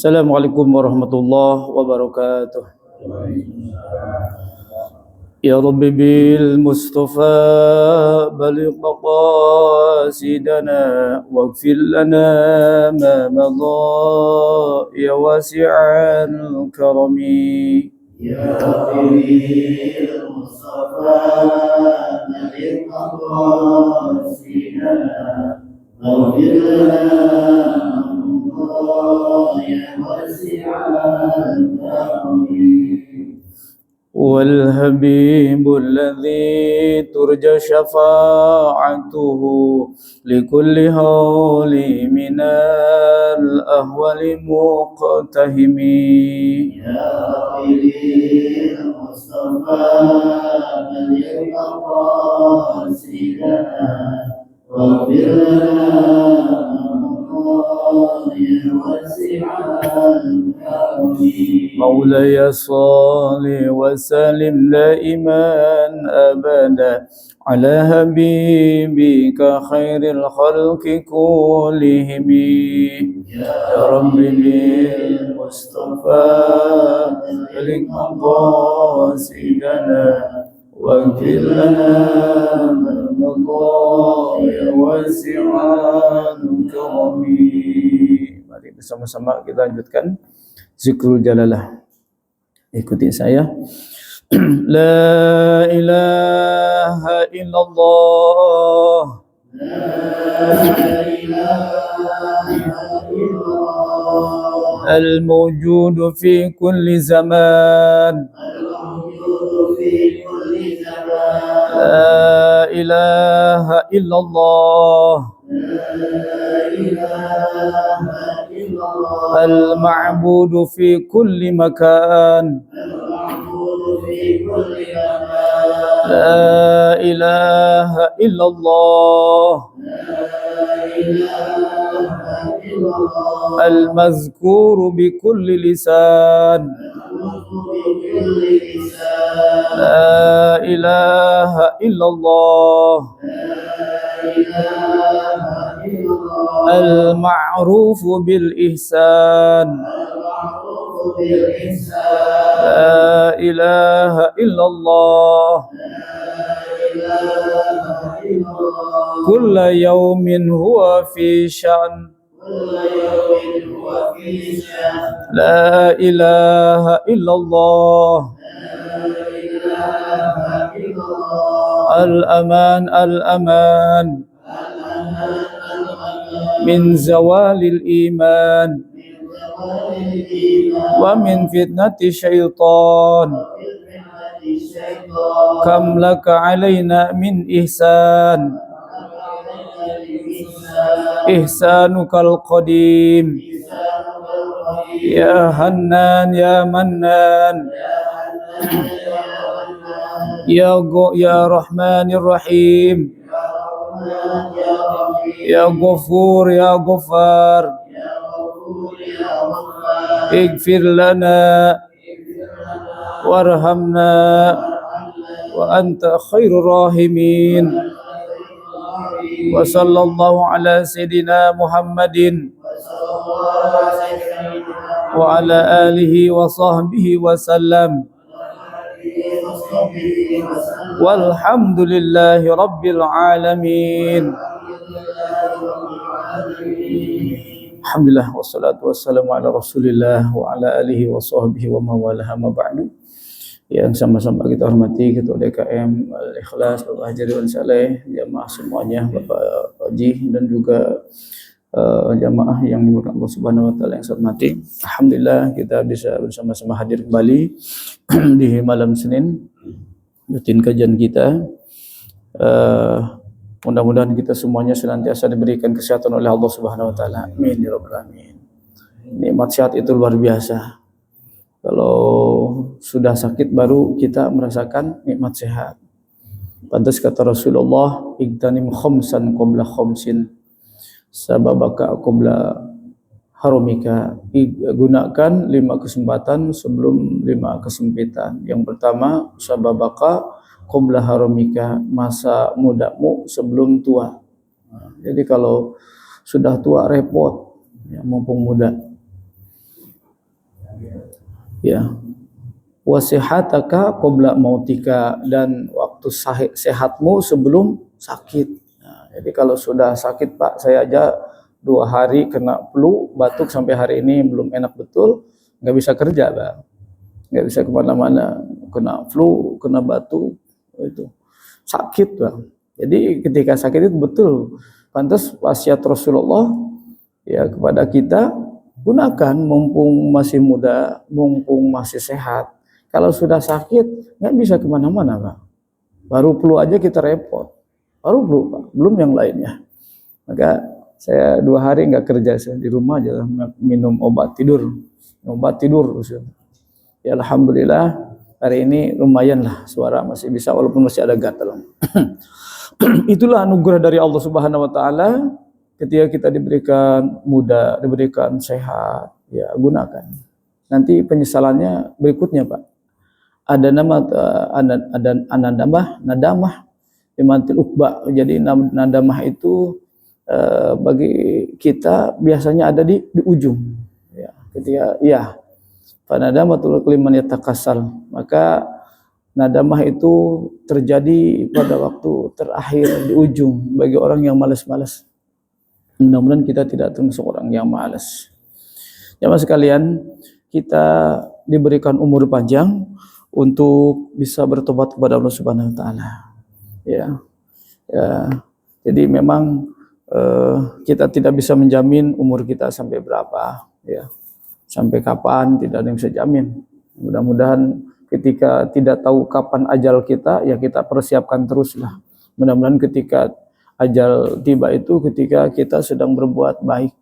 Assalamualaikum warahmatullahi wabarakatuh. Ya Rabbi bil Mustafa baligh maqasidana waghfir lana ma madha ya wasi'al karami. Ya Rabbi bil Mustafa baligh maqasidana waghfir lana والحبيب الذي ترجى شفاعته لكل هول من الأهوال مقتهم يا ربي المصطفى بلغ مقاصدنا واغفر لنا مولاي صل وسلم دائما أبدا على حبيبك خير الخلق كلهم يا رب بالمصطفى بلغ مقاصدنا واغفر لنا ما مضى يا واسع الكرم. Mari bersama-sama kita lanjutkan zikrul jalalah. Ikuti saya. La ilaha illallah. La ilaha illallah. Al-mawjud fi kulli zaman. La ilaha illallah. Al-ma'budu fi kulli makan. La ilaha illallah. Al-mazkuru bi kulli lisan. La ilaha illallah. Al-ma'rufu bil ihsan. La ilaha illallah. Kulla yawmin huwa fi sya'n. La ilaha illallah. Al-aman al-aman min zawalil iman wa min fitnati syaitan. Kam laka alaina min ihsan. Ihsanukal qadim. Ya Hannan ya Mannan. Ya Rahmanir Rahim. Ya Ghafur ya Ghaffar. Ighfir lana warhamna wa anta khairur rahimin. Wa sallallahu ala sayyidina Muhammadin wa ala alihi wa sahbihi wa sallam. Walhamdulillahi rabbil alamin. Alhamdulillah wassalatu wassalamu ala Rasulillah wa ala alihi wa sahbihi wa mawalaha ma ba'du. Yang sama-sama kita hormati Ketua DKM Al-Ikhlas Bapak Haji Ridwan Saleh, jamaah semuanya, Bapak Haji dan juga jamaah yang dimuliakan Allah Subhanahu wa taala yang saya hormati. Alhamdulillah kita bisa bersama-sama hadir kembali di malam Senin rutin kajian kita. Mudah-mudahan kita semuanya senantiasa diberikan kesehatan oleh Allah Subhanahu wa taala. Amin ya rabbal alamin. Nikmat sehat itu luar biasa. Kalau sudah sakit baru kita merasakan nikmat sehat. Pantas kata Rasulullah, "Igtanim khamsan qabla khamsin." Sababaka qabla harumika. Gunakan 5 kesempatan sebelum 5 kesempitan. Yang pertama, sababaka qabla harumika, masa mudamu sebelum tua. Jadi kalau sudah tua repot, ya, mumpung muda. Ya, wasihataka qabla mautika, dan waktu sehatmu sebelum sakit. Nah, jadi kalau sudah sakit, Pak, saya aja 2 hari kena flu, batuk sampai hari ini belum enak betul, nggak bisa kerja, Pak, nggak bisa kemana-mana, kena flu, kena batuk, itu sakit, Pak. Jadi ketika sakit itu betul, pantas wasiat Rasulullah ya kepada kita, gunakan mumpung masih muda, mumpung masih sehat. Kalau sudah sakit nggak bisa kemana-mana, Pak. Baru flu aja kita repot, baru flu, Pak, belum yang lainnya. Maka saya 2 hari nggak kerja, saya di rumah aja minum obat tidur. Ya alhamdulillah hari ini lumayan lah, suara masih bisa walaupun masih ada gatal. Itulah anugerah dari Allah Subhanahu wa taala ketika kita diberikan muda, diberikan sehat, ya gunakan. Nanti penyesalannya berikutnya, Pak. Ada nama nadamah imantil ukba. Jadi nadamah itu bagi kita biasanya ada di ujung. Ya, ketika panadamatul liman yatakasal, maka nadamah itu terjadi pada waktu terakhir di ujung bagi orang yang malas-malas. Mudah-mudahan kita tidak termasuk orang yang malas. Jamaah sekalian, kita diberikan umur panjang untuk bisa bertobat kepada Allah Subhanahu wa taala. Ya. Jadi memang kita tidak bisa menjamin umur kita sampai berapa, ya. Sampai kapan tidak ada yang bisa jamin. Mudah-mudahan ketika tidak tahu kapan ajal kita, ya kita persiapkan teruslah. Mudah-mudahan ketika ajal tiba itu ketika kita sedang berbuat baik,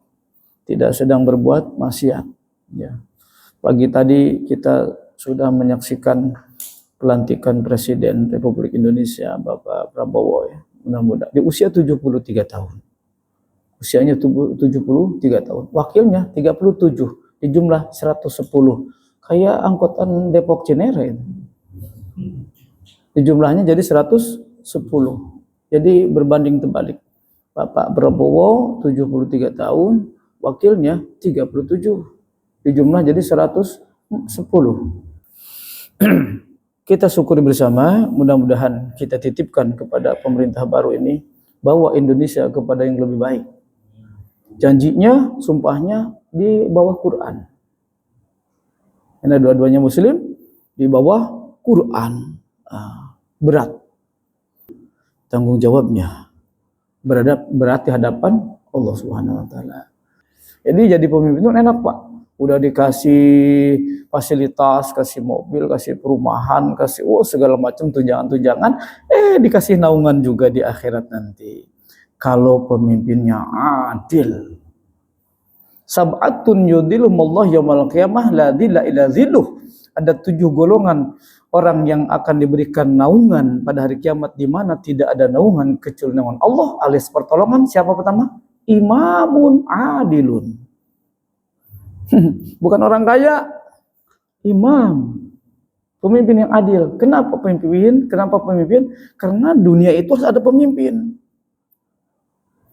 tidak sedang berbuat maksiat. Ya. Pagi tadi kita sudah menyaksikan pelantikan Presiden Republik Indonesia Bapak Prabowo, ya. Mudah-mudahan di usia 73 tahun. Usianya 73 tahun. Wakilnya 37, di jumlah 110. Kayak angkutan Depok Cinere. Di jumlahnya jadi 110. Jadi berbanding terbalik. Bapak Prabowo 73 tahun, wakilnya 37. Di jumlah jadi 110. Kita syukuri bersama, mudah-mudahan kita titipkan kepada pemerintah baru ini bawa Indonesia kepada yang lebih baik. Janjinya, sumpahnya di bawah Quran. Karena dua-duanya Muslim, di bawah Quran. Berat tanggung jawabnya, berat di hadapan Allah Subhanahu wa taala. Jadi pemimpin itu enak, Pak. Udah dikasih fasilitas, kasih mobil, kasih perumahan, kasih segala macam tunjangan-tunjangan, dikasih naungan juga di akhirat nanti. Kalau pemimpinnya adil. Sab'atun yudhilhumullah yaumal qiyamah la dhilla illa dhilluh. Ada 7 golongan orang yang akan diberikan naungan pada hari kiamat di mana tidak ada naungan kecuali naungan Allah alias pertolongan. Siapa pertama? Imamun adilun. Bukan orang kaya, imam. Pemimpin yang adil. Kenapa pemimpin? Karena dunia itu harus ada pemimpin.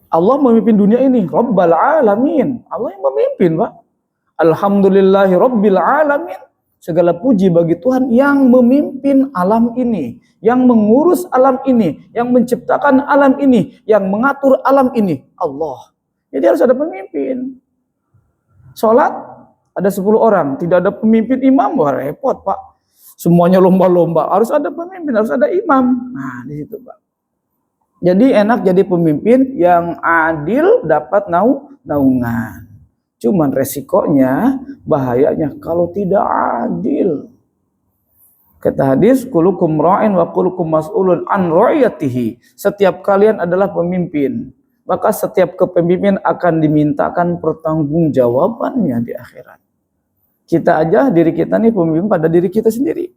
Allah memimpin dunia ini, Rabbal Alamin. Allah yang memimpin, Pak. Alhamdulillahi Rabbil Alamin. Segala puji bagi Tuhan yang memimpin alam ini, yang mengurus alam ini, yang menciptakan alam ini, yang mengatur alam ini. Allah. Jadi harus ada pemimpin. Sholat ada 10 orang, tidak ada pemimpin imam, wah repot, Pak. Semuanya lomba-lomba, harus ada pemimpin, harus ada imam. Nah, di situ, Pak. Jadi enak jadi pemimpin yang adil, dapat naungan. Cuman resikonya, bahayanya kalau tidak adil. Kata hadis, kulukum ra'in wa kulukum mas'ulun an ra'iyatihi. Setiap kalian adalah pemimpin. Maka setiap kepemimpinan akan dimintakan pertanggungjawabannya di akhirat. Kita aja, diri kita nih pemimpin pada diri kita sendiri.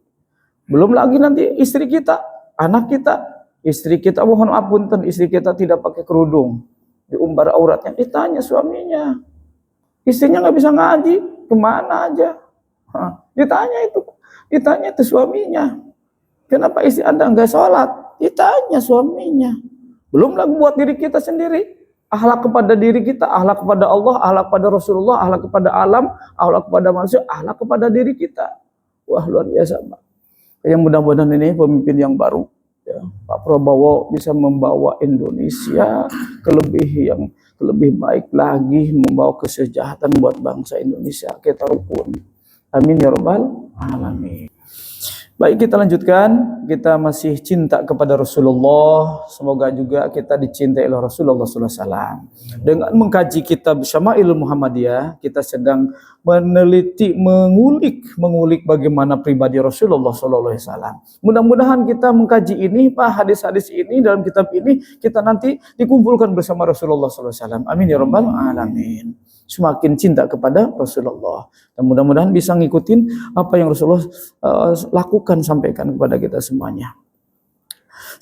Belum lagi nanti istri kita, anak kita. Istri kita, mohon ampun, istri kita tidak pakai kerudung. Diumbar auratnya, ditanya suaminya. Istrinya nggak bisa ngaji, kemana aja? Ditanya itu suaminya. Kenapa istri Anda nggak sholat? Ditanya suaminya. Belum lagi buat diri kita sendiri. Akhlak kepada diri kita, akhlak kepada Allah, akhlak kepada Rasulullah, akhlak kepada alam, akhlak kepada manusia, akhlak kepada diri kita. Wah, luar biasa, Pak. Yang mudah-mudahan ini pemimpin yang baru, ya, Pak Prabowo bisa membawa Indonesia ke lebih baik lagi, membawa kesejahteraan buat bangsa Indonesia. Kita rukun. Amin ya rabbal alamin. Baik, kita lanjutkan. Kita masih cinta kepada Rasulullah. Semoga juga kita dicintai oleh Rasulullah SAW. Dengan mengkaji kitab Syama'il Muhammadiyah, kita sedang meneliti, mengulik bagaimana pribadi Rasulullah SAW. Mudah-mudahan kita mengkaji ini, Pak, hadis-hadis ini dalam kitab ini, kita nanti dikumpulkan bersama Rasulullah SAW. Amin ya rabbal alamin. Semakin cinta kepada Rasulullah. Dan mudah-mudahan bisa ngikutin apa yang Rasulullah lakukan, sampaikan kepada kita semuanya.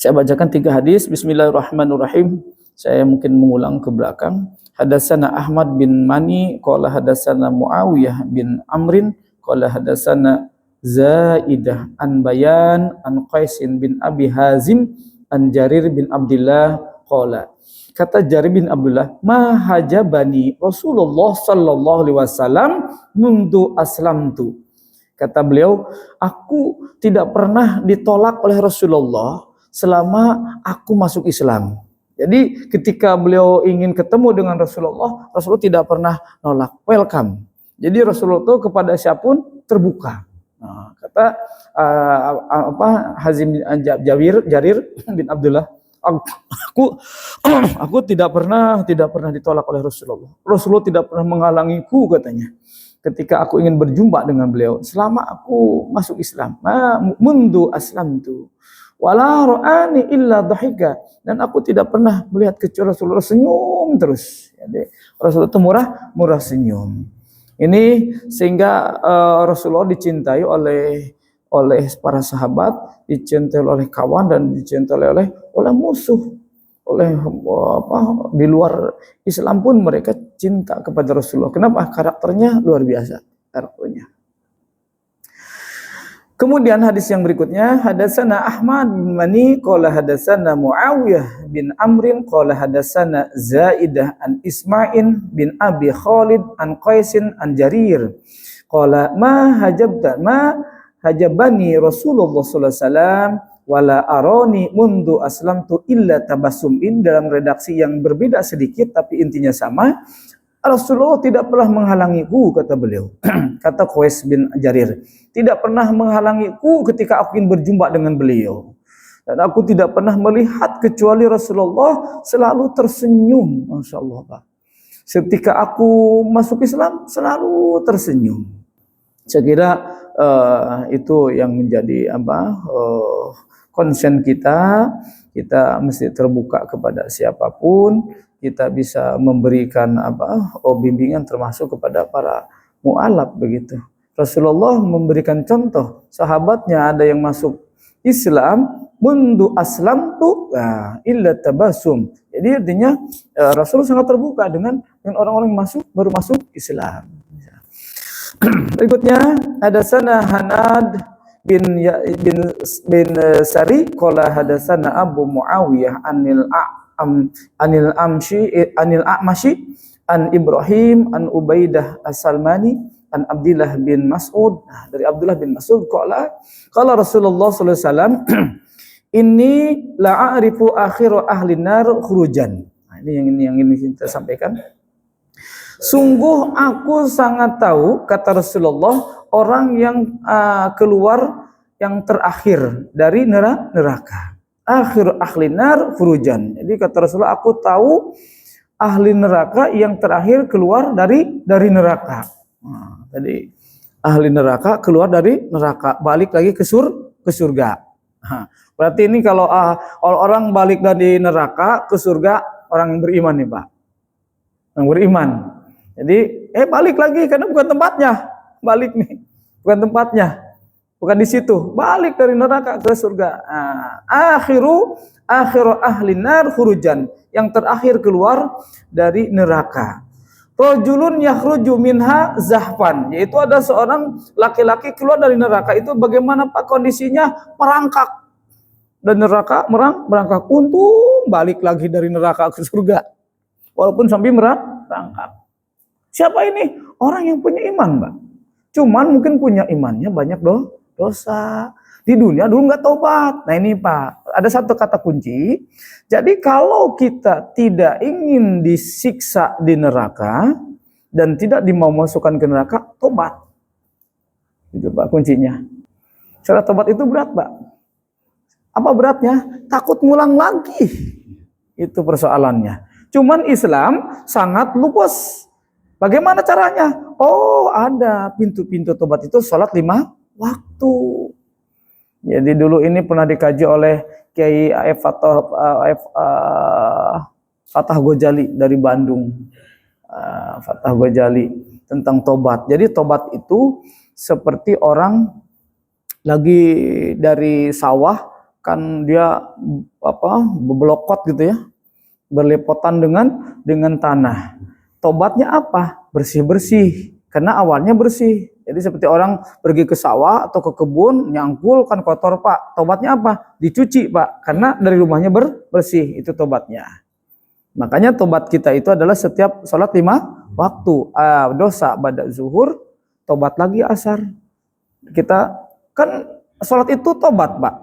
Saya bacakan 3 hadis. Bismillahirrahmanirrahim. Saya mungkin mengulang ke belakang. Hadatsana Ahmad bin Mani qala hadatsana Muawiyah bin Amrin qala hadatsana Zaidah an Bayan an Qaisin bin Abi Hazim an Jarir bin Abdullah qala. Kata Jarir bin Abdullah, ma hajabani Rasulullah sallallahu alaihi wasallam mundu aslamtu. Kata beliau, aku tidak pernah ditolak oleh Rasulullah selama aku masuk Islam. Jadi ketika beliau ingin ketemu dengan Rasulullah tidak pernah nolak, welcome. Jadi Rasulullah itu kepada siapapun terbuka. Nah, kata Hazim bin Jarir bin Abdullah, aku tidak pernah ditolak oleh Rasulullah. Rasulullah tidak pernah menghalangiku, katanya, ketika aku ingin berjumpa dengan beliau selama aku masuk Islam. Mundu aslamtu wala ra'ani illa dhahika, dan aku tidak pernah melihat kecuali Rasulullah senyum terus. Jadi Rasulullah itu murah senyum. Ini sehingga Rasulullah dicintai oleh para sahabat, dicintai oleh kawan, dan dicintai oleh musuh, oleh di luar Islam pun mereka cinta kepada Rasulullah. Kenapa? Karakternya luar biasa, karakternya. Kemudian hadis yang berikutnya, hadatsana Ahmad bin Mani qala hadatsana Muawiyah bin Amrin qala hadatsana Zaidah an Isma'il bin Abi Khalid an Qaisin an Jarir qala ma hajabani Rasulullah sallallahu alaihi wasallam wala arani mundu aslamtu illa tabassumin. Dalam redaksi yang berbeda sedikit tapi intinya sama, Rasulullah tidak pernah menghalangiku, kata beliau. Kata Qais bin Jarir, tidak pernah menghalangiku ketika aku ingin berjumpa dengan beliau, dan aku tidak pernah melihat kecuali Rasulullah selalu tersenyum. Masya Allah, Pak. Ketika aku masuk Islam selalu tersenyum. Saya kira itu yang menjadi konsen kita mesti terbuka kepada siapapun. Kita bisa memberikan bimbingan termasuk kepada para mu'alaf begitu. Rasulullah memberikan contoh, sahabatnya ada yang masuk Islam mundu aslamtu illa tabassum. Jadi artinya Rasulullah sangat terbuka dengan orang-orang yang baru masuk Islam. Berikutnya hadatsana Hanad bin Sari qala hadatsana Abu Muawiyah anil A'mashi an Ibrahim an Ubaidah As-Salmani an Abdullah bin Mas'ud. Dari Abdullah bin Mas'ud qala Rasulullah sallallahu alaihi wasallam inni la'arifu akhiru ahli nar khurujan. Ini yang kita sampaikan. Sungguh aku sangat tahu, kata Rasulullah, orang yang keluar yang terakhir dari neraka. Akhir ahli nar khurujan. Jadi kata Rasulullah, aku tahu ahli neraka yang terakhir keluar dari neraka. Jadi ahli neraka keluar dari neraka, balik lagi ke surga. Berarti ini kalau orang balik dari neraka ke surga, orang yang beriman nih, Pak. Yang beriman. Jadi balik lagi karena bukan tempatnya. Balik nih. Bukan tempatnya. Bukan di situ. Balik dari neraka ke surga. Akhiru ahli nar khurujan. Yang terakhir keluar dari neraka. Rajulun yakhruju minha zahfan, yaitu ada seorang laki-laki keluar dari neraka itu bagaimana Pak kondisinya? Merangkak. Dan neraka merangkak, untung balik lagi dari neraka ke surga. walaupun sampai merangkap. Siapa ini? Orang yang punya iman, Mbak. Cuman mungkin punya imannya banyak dosa. Di dunia dulu nggak taubat. Nah ini Pak, ada satu kata kunci. Jadi kalau kita tidak ingin disiksa di neraka dan tidak dimasukkan ke neraka, tobat. Itu Pak kuncinya. Syarat tobat itu berat, Pak. Apa beratnya? Takut ngulang lagi. Itu persoalannya. Cuman Islam sangat luas. Bagaimana caranya? Oh, ada pintu-pintu tobat itu sholat 5 waktu. Jadi dulu ini pernah dikaji oleh Kiai A.F. Fatah Ghazali dari Bandung. Fatah Ghazali tentang tobat. Jadi tobat itu seperti orang lagi dari sawah, kan dia beblokot gitu ya, berlepotan dengan tanah. Tobatnya apa? Bersih-bersih, karena awalnya bersih. Jadi seperti orang pergi ke sawah atau ke kebun, nyangkul kan kotor Pak. Tobatnya apa? Dicuci Pak, karena dari rumahnya bersih. Itu tobatnya. Makanya tobat kita itu adalah setiap sholat 5 waktu. Dosa pada zuhur, tobat lagi asar. Kita kan sholat itu tobat Pak.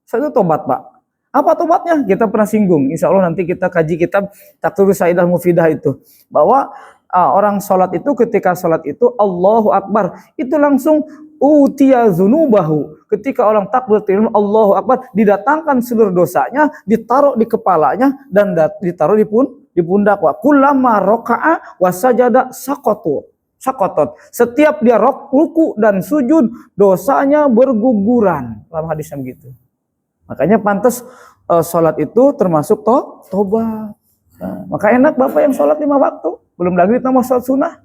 Sholat itu tobat Pak. Apa tobatnya? Kita pernah singgung. Insya Allah nanti kita kaji kitab Taqrirus Saidah Mufidah itu. Bahwa orang sholat itu ketika sholat itu Allahu Akbar. Itu langsung utiya zunubahu. Ketika orang takbir Allahu Akbar, didatangkan seluruh dosanya, ditaruh di kepalanya dan ditaruh di pundak. Wa kullama raka'a wa sajada sakotot. Setiap dia ruku dan sujud, dosanya berguguran. Dalam hadisnya begitu. Makanya pantas sholat itu termasuk tobat. Nah, maka enak Bapak yang sholat 5 waktu. Belum lagi ditambah sholat sunnah.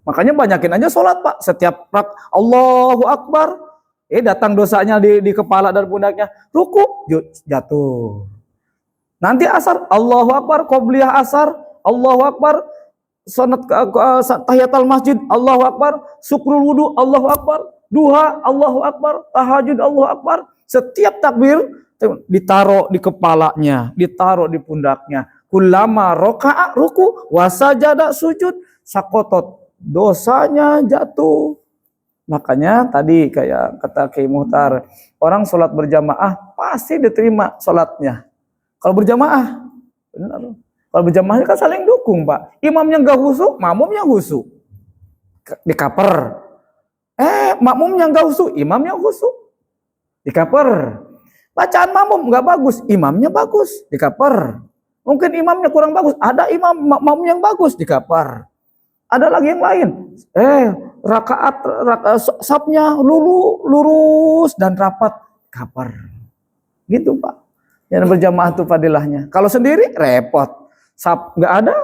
Makanya banyakin aja sholat Pak. Setiap Allahu Akbar, datang dosanya di kepala dan pundaknya. Ruku, jatuh. Nanti asar, Allahu Akbar, qobliyah asar, Allahu Akbar, sunat tahiyatul masjid, Allahu Akbar, syukrul wudu, Allahu Akbar, duha, Allahu Akbar, tahajud, Allahu Akbar. Setiap takbir ditaruh di kepalanya, ditaruh di pundaknya. Kullama raka'a ruku wa sajada sujud sakotot, dosanya jatuh. Makanya tadi kayak kata Kiai Muhtar, orang sholat berjamaah pasti diterima sholatnya. Kalau berjamaah, benar. Kalau berjamaahnya kan saling dukung Pak. Imamnya nggak husuk, makmumnya husuk, dikaper. Makmumnya nggak husuk, imamnya husuk, dikaper. Bacaan makmum nggak bagus, imamnya bagus, dikaper. Mungkin imamnya kurang bagus, ada makmum yang bagus, dikaper. Ada lagi yang lain, rakaat sapnya lurus dan rapat, kaper. Gitu Pak. Yang berjamaah itu fadilahnya. Kalau sendiri repot, sap nggak ada,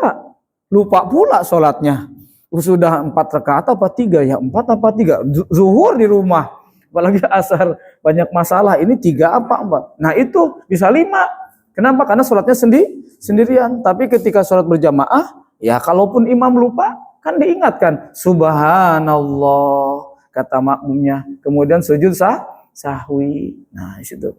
lupa pula sholatnya. Sudah 4 rakaat apa 3 ya? 4 apa 3? Zuhur di rumah. Apalagi asar banyak masalah. Ini 3 apa 4? Nah itu bisa 5. Kenapa? Karena sholatnya sendirian. Tapi ketika sholat berjamaah, ya kalaupun imam lupa, kan diingatkan. Subhanallah, kata makmumnya. Kemudian sujud sahwi. Nah di situ.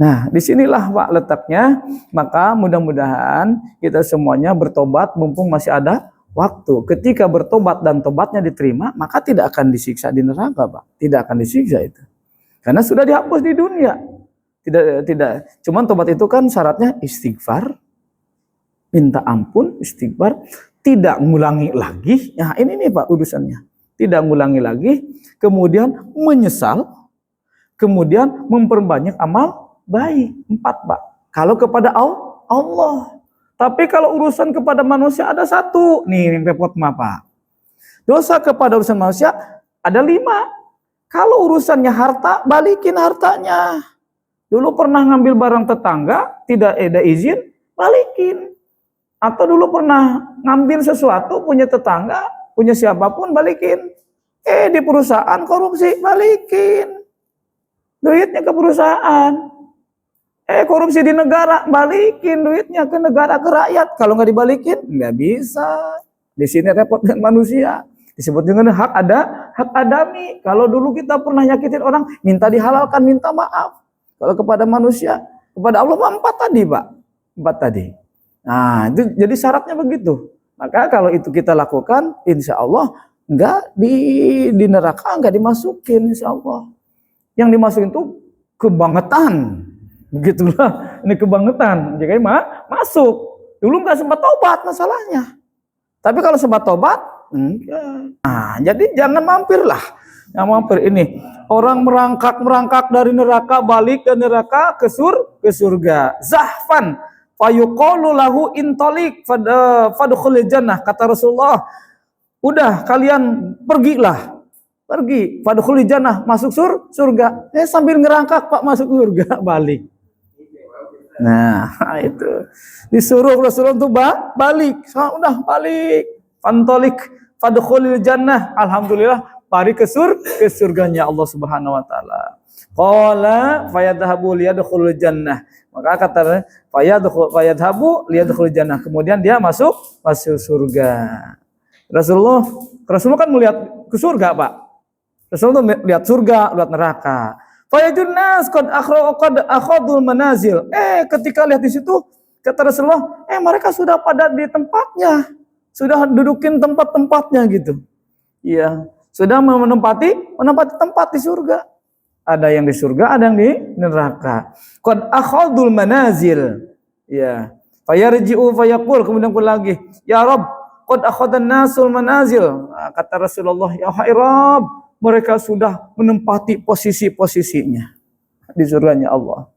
Nah disinilah Pak letaknya. Maka mudah-mudahan kita semuanya bertobat mumpung masih ada waktu. Ketika bertobat dan tobatnya diterima, maka tidak akan disiksa di neraka Pak. Tidak akan disiksa itu. Karena sudah dihapus di dunia. Tidak. Cuman tobat itu kan syaratnya istighfar, minta ampun, istighfar, tidak ngulangi lagi. Nah ini nih Pak urusannya. Tidak ngulangi lagi, kemudian menyesal, kemudian memperbanyak amal baik. 4 Pak. Kalau kepada Allah. Tapi kalau urusan kepada manusia ada 1. Nih repot mah Pak. Dosa kepada urusan manusia ada 5. Kalau urusannya harta, balikin hartanya. Dulu pernah ngambil barang tetangga, tidak ada izin, balikin. Atau dulu pernah ngambil sesuatu punya tetangga, punya siapapun, balikin. Di perusahaan korupsi, balikin. Duitnya ke perusahaan. Korupsi di negara, balikin duitnya ke negara, ke rakyat. Kalau nggak dibalikin, nggak bisa. Di sini repot dengan manusia. Disebut dengan hak adami. Kalau dulu kita pernah nyakitin orang, minta dihalalkan, minta maaf. Kalau kepada manusia, kepada Allah 4 tadi Pak. 4 tadi. Nah, itu jadi syaratnya begitu. Maka kalau itu kita lakukan, insya Allah enggak di neraka enggak dimasukin, insya Allah. Yang dimasukin itu kebangetan. Begitulah, ini kebangetan. Jadi masuk. Dulu enggak sempat tobat masalahnya. Tapi kalau sempat tobat, enggak. Nah, jadi jangan mampir lah. Yang mampir ini orang merangkak dari neraka balik ke neraka ke surga. Zahfan fayuqalu lahu intalik fadkhulil jannah, kata Rasulullah. Udah kalian pergilah. Pergi fadkhulil jannah, masuk surga. Sambil ngerangkak Pak masuk surga balik. Nah, itu disuruh Rasulullah untuk balik. Udah balik. Fantolik fadkhulil jannah. Alhamdulillah balik ke surganya Allah Subhanahu wa taala. Qala fayadhabu liyadkhulul jannah. Maka kata fayadhabu liyadkhulul jannah. Kemudian dia masuk surga. Rasulullah kan melihat ke surga, Pak. Rasulullah melihat surga, lihat neraka. Fayajun nas qad akhadul manazil. Ketika lihat di situ kata Rasulullah, mereka sudah pada di tempatnya. Sudah dudukin tempat-tempatnya gitu. Iya. Sudah menempati tempat di surga. Ada yang di surga, ada yang di neraka. Qad akhadul manazil. Ya. Fayarji'u fayaqul, kemudian pun lagi, ya Rabb, qad akhadan nasul manazil. Kata Rasulullah, ya Rabb, mereka sudah menempati posisi-posisinya di surganya Allah.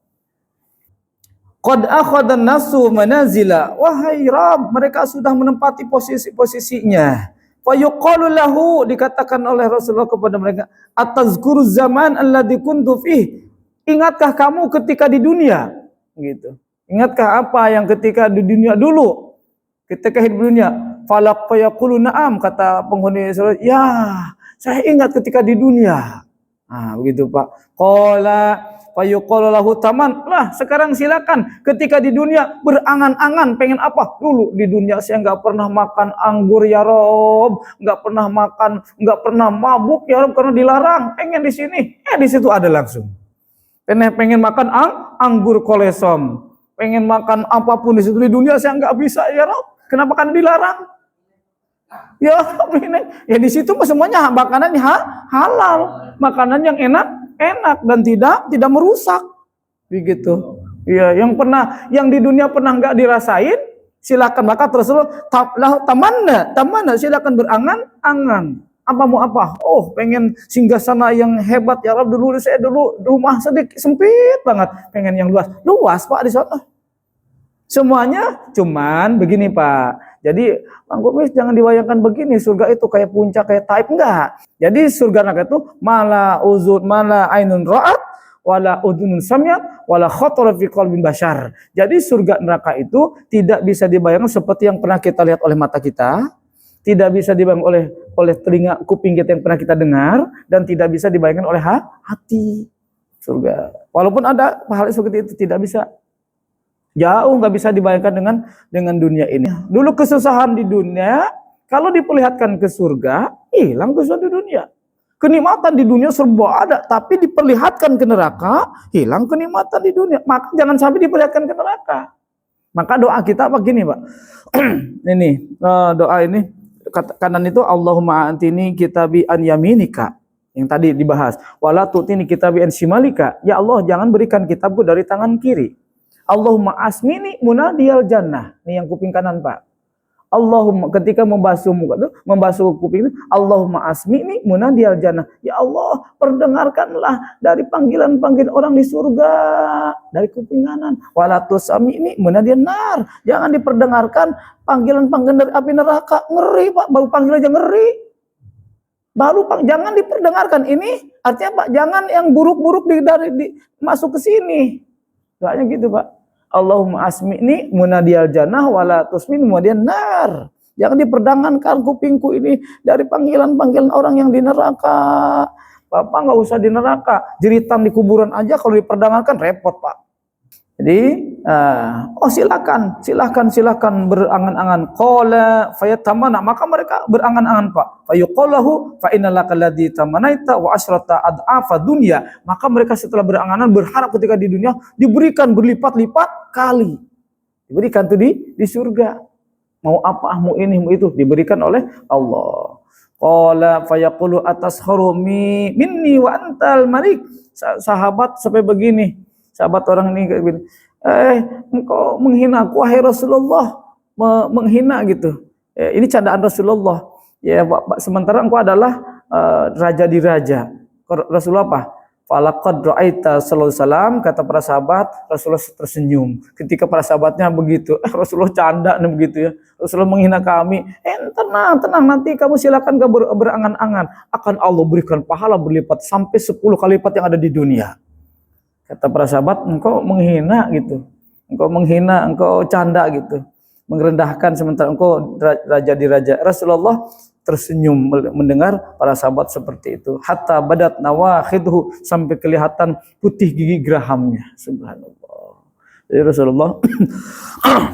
Qad akhadan nasu manazila. Wahai Rabb, mereka sudah menempati posisi-posisinya. Fayuqalu lahu, dikatakan oleh Rasulullah kepada mereka, atazkuru zaman alladzi kuntu fih. Ingatkah kamu ketika di dunia? Gitu. Ingatkah apa yang ketika di dunia dulu? Ketika hidup dunia. Falaq fayaqulu na'am, kata penghuni surga, ya, saya ingat ketika di dunia. Nah, begitu Pak. Qala fayuqalu lahu taman. Lah, sekarang silakan. Ketika di dunia berangan-angan pengen apa? Dulu di dunia saya enggak pernah makan anggur ya Rob, enggak pernah mabuk ya Rob karena dilarang. Pengen di sini. Di situ ada langsung. Pengen makan anggur kolesom. Pengen makan apapun di situ di dunia saya enggak bisa ya Rob. Kenapa kan dilarang? Ya Rob ini. Ya di situ semuanya makanannya halal. Makanan yang enak dan tidak merusak, begitu. Ya, yang di dunia pernah nggak dirasain, silakan. Maka Rasulullah tamanna, silakan berangan-angan. Apa mau apa? Oh, pengen singgasana yang hebat ya Rabb. Saya dulu rumah sedikit sempit banget, pengen yang luas Pak di sana. Semuanya cuman begini Pak. Jadi Bang Gomis jangan dibayangkan begini, surga itu kayak puncak, kayak Taib, enggak. Jadi surga neraka itu mala ainun ra'at, wala udhunun sami'at, wala khatara fi qalbin bashar. Jadi surga neraka itu tidak bisa dibayangkan seperti yang pernah kita lihat oleh mata kita, tidak bisa dibayangkan oleh telinga kuping kita yang pernah kita dengar, dan tidak bisa dibayangkan oleh hati. Surga. Walaupun ada hal seperti itu tidak bisa. Jauh nggak bisa dibayangkan dengan dunia ini. Dulu kesusahan di dunia, kalau diperlihatkan ke surga, hilang kesusahan di dunia. Kenikmatan di dunia serba ada, tapi diperlihatkan ke neraka, hilang kenikmatan di dunia. Maka jangan sampai diperlihatkan ke neraka. Maka doa kita begini Pak. Ini doa ini kanan itu Allahumma antini kitabi an yaminika. Yang tadi dibahas. Wala tutini kitabi an shimalika. Ya Allah, jangan berikan kitabku dari tangan kiri. Allahumma asmini munadiyal jannah. Ini yang kuping kanan Pak. Allahumma, ketika membasuh kuping itu, Allahumma asmini munadiyal jannah. Ya Allah, perdengarkanlah dari panggilan-panggilan orang di surga dari kuping kanan. Wala tusamini munadiyal nar. Jangan diperdengarkan panggilan-panggilan dari api neraka. Ngeri Pak, baru panggil aja ngeri. Jangan diperdengarkan. Ini artinya Pak, jangan yang buruk-buruk masuk ke sini. Doanya gitu Pak. Allahumma asmi'ni munadiyal jannah wala tusmin munadiyal nar. Jangan diperdengarkan kupingku ini dari panggilan-panggilan orang yang di neraka. Bapak nggak usah di neraka, jeritan di kuburan aja kalau diperdengarkan repot Pak. Jadi, silakan berangan-angan. Qala fayatamana, maka mereka berangan-angan Pak. Fayuqallahu fa innalaka alladzi tamanaita wa asyrata ad'afa dunya. Maka mereka setelah berangan-angan berharap ketika di dunia diberikan berlipat-lipat kali. Diberikan tuh di surga. Mau apa, mau ini, mau itu, diberikan oleh Allah. Qala fayaqulu atashharu minni wa antal malik. Sahabat sampai begini. Sahabat orang ini kayak begini. Engkau menghina aku wahai Rasulullah. Menghina gitu. Ini candaan Rasulullah. Ya, sementara engkau adalah raja di raja. Rasulullah apa? Falaqad ra'aita sallallahu alaihi wasallam, kata para sahabat, Rasulullah tersenyum. Ketika para sahabatnya begitu, Rasulullah canda nih begitu ya. Rasulullah menghina kami. Tenang, nanti kamu silakan berangan-angan, akan Allah berikan pahala berlipat sampai 10 kali lipat yang ada di dunia. Kata para sahabat, engkau menghina gitu. Engkau menghina, engkau canda gitu. Merendahkan sementara engkau raja di raja. Rasulullah tersenyum mendengar para sahabat seperti itu. Hatta badat nawakhidhu, sampai kelihatan putih gigi gerahamnya. Subhanallah. Jadi Rasulullah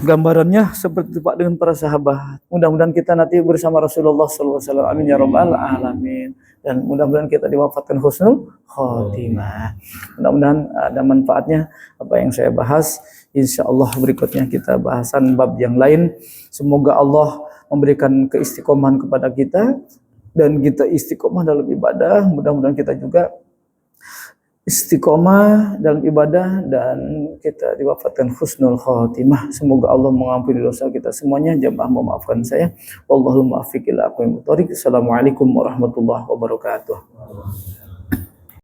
gambarannya seperti itu Pak dengan para sahabat. Mudah-mudahan kita nanti bersama Rasulullah SAW. Amin ya rabbal alamin. Dan mudah-mudahan kita diwafatkan husnul khotimah. Mudah-mudahan ada manfaatnya apa yang saya bahas. Insya Allah berikutnya kita bahasan bab yang lain. Semoga Allah memberikan keistiqomahan kepada kita dan kita istiqomah dalam ibadah. Mudah-mudahan kita juga istiqomah dalam ibadah dan kita diwafatkan husnul khatimah. Semoga Allah mengampuni dosa kita semuanya. Jamaah memaafkan saya. Wallahul muwaffiq ila aqwamit thoriq. Assalamualaikum warahmatullahi wabarakatuh.